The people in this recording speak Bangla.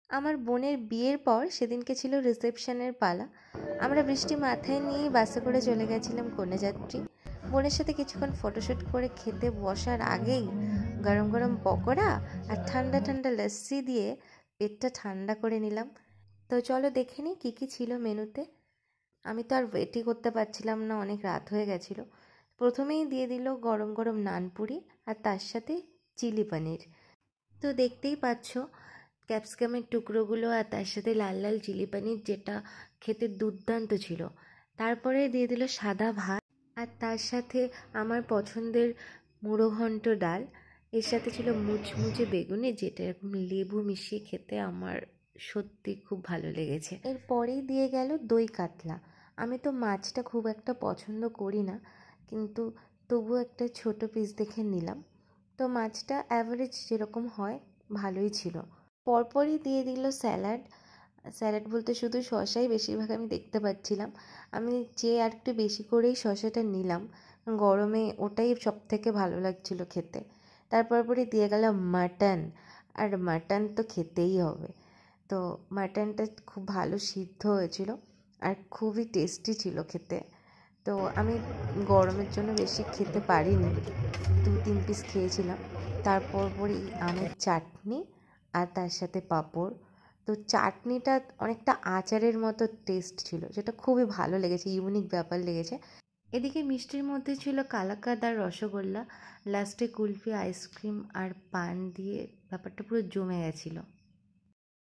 আমার বোনের বিয়ের পর সেদিনকে ছিল রিসেপশনের পালা। আমরা বৃষ্টি মাথায় নিয়েই বাসে করে চলে গেছিলাম কন্যাযাত্রী। বোনের সাথে কিছুক্ষণ ফটোশ্যুট করে খেতে বসার আগেই গরম গরম পকোড়া আর ঠান্ডা ঠান্ডা লস্যি দিয়ে পেটটা ঠান্ডা করে নিলাম। তো চলো দেখে নিই কী কী ছিল মেনুতে। আমি তো আর ওয়েটই করতে পারছিলাম না, অনেক রাত হয়ে গেছিলো। প্রথমেই দিয়ে দিল গরম গরম নানপুরি আর তার সাথে চিলি পনির। তো দেখতেই পাচ্ছ ক্যাপসিকামের টুকরোগুলো আর তার সাথে লাল লাল চিলি পনির, যেটা খেতে দুর্দান্ত ছিল। তারপরে দিয়ে দিল সাদা ভাত আর তার সাথে আমার পছন্দের মুড়ো ঘন্ট ডাল। এর সাথে ছিল মুচমুচে বেগুনি, যেটা এরকম লেবু মিশিয়ে খেতে আমার সত্যি খুব ভালো লেগেছে। এরপরেই দিয়ে গেল দই কাতলা। আমি তো মাছটা খুব একটা পছন্দ করি না, কিন্তু তবু একটা ছোট পিস দেখে নিলাম। তো মাছটা অ্যাভারেজ যেরকম হয় ভালোই ছিল। পরপরই দিয়ে দিল স্যালাড। স্যালাড বলতে শুধু শসাই বেশিরভাগ আমি দেখতে পাচ্ছিলাম। আমি চেয়ে আর একটু বেশি করেই শসাটা নিলাম, গরমে ওটাই সব থেকে ভালো লাগছিল খেতে। তারপরই দিয়ে গেল মাটন, আর মাটন তো খেতেই হবে। তো মাটনটা খুব ভালো সিদ্ধ হয়েছিল আর খুবই টেস্টি ছিল খেতে। তো আমি গরমের জন্য বেশি খেতে পারিনি, 2-3 পিস খেয়েছিলাম। তারপরই আমের চাটনি আর তার সাথে পাঁপড়। তো চাটনিটা অনেকটা আচারের মতো টেস্ট ছিল, যেটা খুবই ভালো লেগেছে, ইউনিক ব্যাপার লেগেছে। এদিকে মিষ্টির মধ্যে ছিল কালাকাঁদ আর রসগোল্লা, লাস্টে কুলফি, আইসক্রিম আর পান দিয়ে ব্যাপারটা পুরো জমে গেছিলো।